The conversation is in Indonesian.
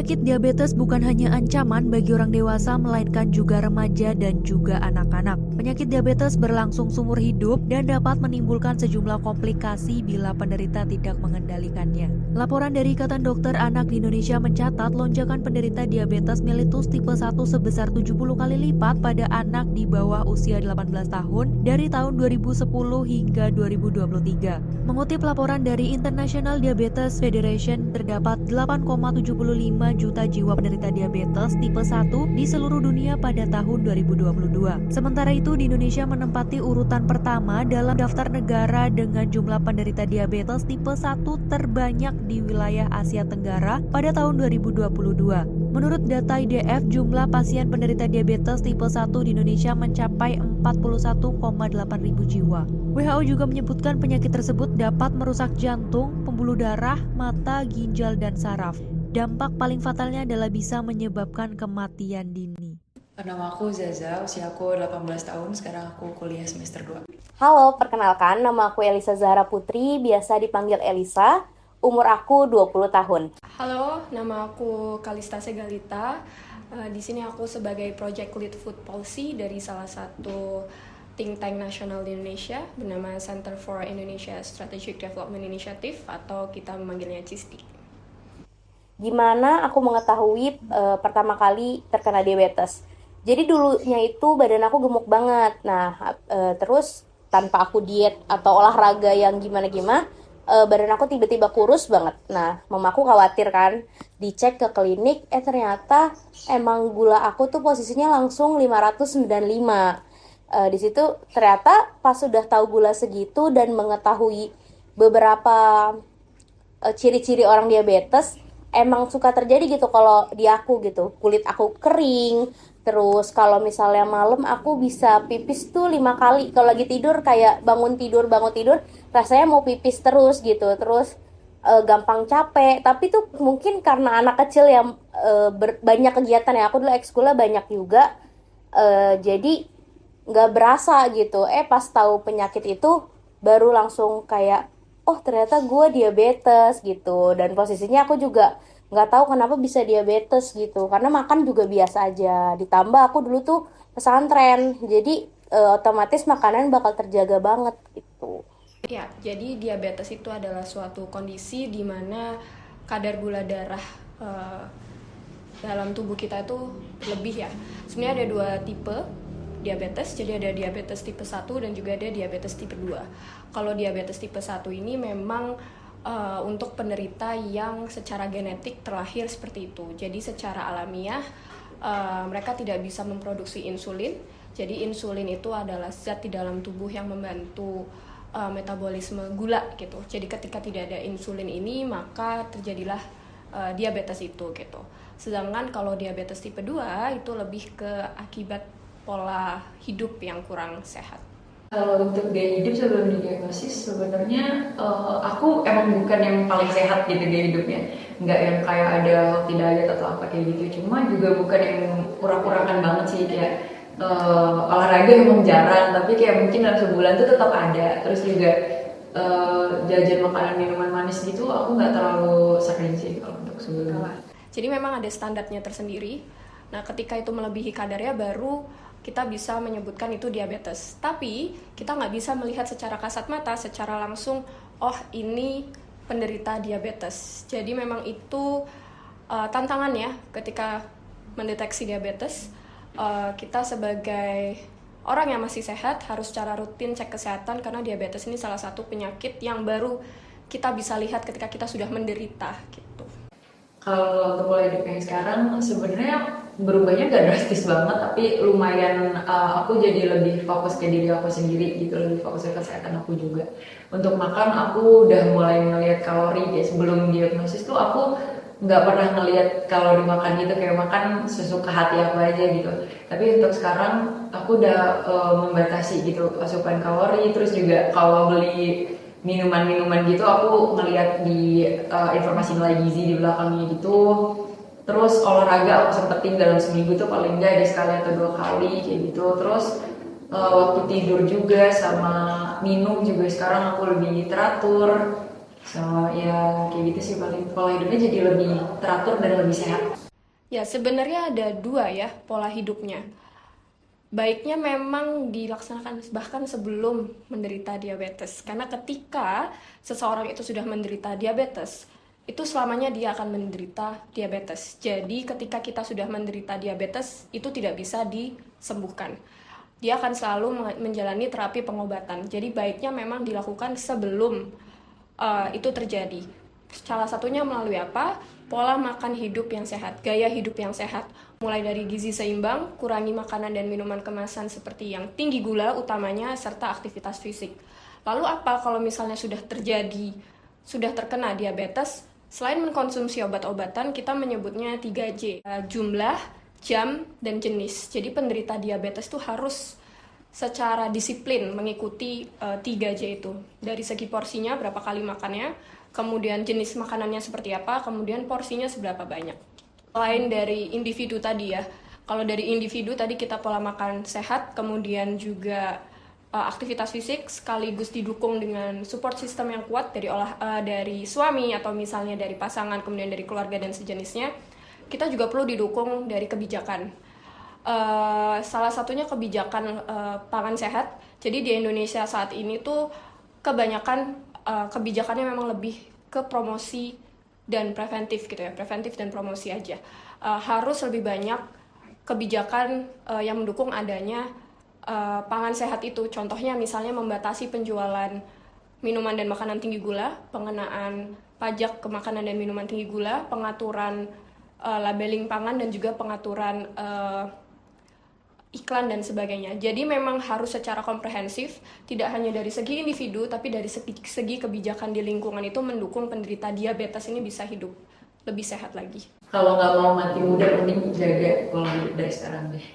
Penyakit diabetes bukan hanya ancaman bagi orang dewasa, melainkan juga remaja dan juga anak-anak. Penyakit diabetes berlangsung seumur hidup dan dapat menimbulkan sejumlah komplikasi bila penderita tidak mengendalikannya. Laporan dari Ikatan Dokter Anak di Indonesia mencatat lonjakan penderita diabetes mellitus tipe 1 sebesar 70 kali lipat pada anak di bawah usia 18 tahun dari tahun 2010 hingga 2023. Mengutip laporan dari International Diabetes Federation, terdapat 8,75 juta jiwa penderita diabetes tipe 1 di seluruh dunia pada tahun 2022. Sementara itu, di Indonesia menempati urutan pertama dalam daftar negara dengan jumlah penderita diabetes tipe 1 terbanyak di wilayah Asia Tenggara pada tahun 2022. Menurut data IDF, jumlah pasien penderita diabetes tipe 1 di Indonesia mencapai 41,8 ribu jiwa. WHO juga menyebutkan penyakit tersebut dapat merusak jantung, pembuluh darah, mata, ginjal, dan saraf. Dampak paling fatalnya adalah bisa menyebabkan kematian dini. Nama aku Zaza, usia aku 18 tahun, sekarang aku kuliah semester 2. Halo, perkenalkan nama aku Elisa Zahra Putri, biasa dipanggil Elisa. Umur aku 20 tahun. Halo, nama aku Kalista Segalita. Di sini aku sebagai Project Lead Food Policy dari salah satu think tank nasional di Indonesia bernama Center for Indonesia Strategic Development Initiative atau kita memanggilnya CISDI. Gimana aku mengetahui pertama kali terkena diabetes? Jadi dulunya itu badan aku gemuk banget. Nah, terus tanpa aku diet atau olahraga yang gimana-gimana, badan aku tiba-tiba kurus banget. Nah, mamaku khawatir kan, dicek ke klinik, ternyata emang gula aku tuh posisinya langsung 595. Di situ ternyata pas sudah tahu gula segitu dan mengetahui beberapa ciri-ciri orang diabetes, emang suka terjadi gitu kalau di aku gitu. Kulit aku kering, terus kalau misalnya malam aku bisa pipis tuh 5 kali. Kalau lagi tidur kayak bangun tidur, rasanya mau pipis terus gitu. Terus gampang capek, tapi tuh mungkin karena anak kecil yang banyak kegiatan ya. Aku dulu ekskulnya banyak juga, jadi nggak berasa gitu. Pas tahu penyakit itu baru langsung kayak, oh ternyata gue diabetes gitu. Dan posisinya aku juga nggak tahu kenapa bisa diabetes gitu, karena makan juga biasa aja. Ditambah aku dulu tuh pesantren, jadi otomatis makanan bakal terjaga banget gitu. Ya, jadi diabetes itu adalah suatu kondisi di mana kadar gula darah dalam tubuh kita itu lebih ya. Sebenarnya ada 2 tipe diabetes, jadi ada diabetes tipe 1 dan juga ada diabetes tipe 2. Kalau diabetes tipe 1 ini memang untuk penderita yang secara genetik terlahir seperti itu. Jadi secara alamiah mereka tidak bisa memproduksi insulin. Jadi insulin itu adalah zat di dalam tubuh yang membantu metabolisme gula gitu. Jadi ketika tidak ada insulin ini, maka terjadilah diabetes itu gitu. Sedangkan kalau diabetes tipe 2 itu lebih ke akibat pola hidup yang kurang sehat. Kalau untuk gaya hidup sebelum didiagnosis, sebenarnya aku emang bukan yang paling sehat gitu gaya hidupnya. Nggak yang kayak ada healthy diet atau apa kayak gitu. Cuma juga bukan yang kurang-kurangan banget sih, kayak olahraga emang jarang, tapi kayak mungkin dalam sebulan tuh tetap ada. Terus juga jajan makanan minuman manis gitu aku nggak terlalu sering sih kalau untuk sebulan. Jadi memang ada standarnya tersendiri. Nah, ketika itu melebihi kadarnya baru kita bisa menyebutkan itu diabetes. Tapi kita nggak bisa melihat secara kasat mata, secara langsung, oh ini penderita diabetes. Jadi memang itu tantangannya ketika mendeteksi diabetes. Kita sebagai orang yang masih sehat harus secara rutin cek kesehatan, karena diabetes ini salah satu penyakit yang baru kita bisa lihat ketika kita sudah menderita gitu. Kalau untuk pola hidup yang sekarang sebenarnya berubahnya gak drastis banget, tapi lumayan aku jadi lebih fokus ke diri aku sendiri gitu, lebih fokus ke kesehatan aku juga. Untuk makan aku udah mulai ngelihat kalori, kayak sebelum diagnosis tuh aku nggak pernah ngelihat kalori makan gitu, kayak makan sesuka hati aku aja gitu. Tapi untuk sekarang aku udah membatasi gitu asupan kalori, terus juga kalau beli minuman-minuman gitu aku ngeliat di informasi nilai gizi di belakangnya gitu. Terus olahraga aku sempetin dalam seminggu tuh paling enggak ada sekali atau 2 kali kayak gitu. Terus waktu tidur juga sama minum juga sekarang aku lebih teratur. So ya kayak gitu sih, paling pola hidupnya jadi lebih teratur dan lebih sehat. Ya, sebenarnya ada dua ya pola hidupnya. Baiknya memang dilaksanakan bahkan sebelum menderita diabetes. Karena ketika seseorang itu sudah menderita diabetes, itu selamanya dia akan menderita diabetes. Jadi ketika kita sudah menderita diabetes, itu tidak bisa disembuhkan. Dia akan selalu menjalani terapi pengobatan. Jadi baiknya memang dilakukan sebelum itu terjadi. Salah satunya melalui apa? Pola makan hidup yang sehat, gaya hidup yang sehat. Mulai dari gizi seimbang, kurangi makanan dan minuman kemasan seperti yang tinggi gula utamanya, serta aktivitas fisik. Lalu apa kalau misalnya sudah terkena diabetes? Selain mengkonsumsi obat-obatan, kita menyebutnya 3J, jumlah, jam, dan jenis. Jadi penderita diabetes itu harus secara disiplin mengikuti 3J itu. Dari segi porsinya, berapa kali makannya, kemudian jenis makanannya seperti apa, kemudian porsinya seberapa banyak. Selain dari individu tadi ya, kalau dari individu tadi kita pola makan sehat, kemudian juga aktivitas fisik sekaligus didukung dengan support system yang kuat dari suami atau misalnya dari pasangan, kemudian dari keluarga dan sejenisnya. Kita juga perlu didukung dari kebijakan. Salah satunya kebijakan pangan sehat. Jadi di Indonesia saat ini tuh kebanyakan kebijakannya memang lebih ke promosi dan preventif gitu ya, preventif dan promosi aja. Harus lebih banyak kebijakan yang mendukung adanya pangan sehat itu. Contohnya misalnya membatasi penjualan minuman dan makanan tinggi gula, pengenaan pajak ke makanan dan minuman tinggi gula, pengaturan labeling pangan, dan juga pengaturan iklan dan sebagainya. Jadi memang harus secara komprehensif, tidak hanya dari segi individu, tapi dari segi kebijakan di lingkungan itu mendukung penderita diabetes ini bisa hidup lebih sehat lagi. Kalau nggak mau mati muda, mending jaga pola hidup dari sekarang deh.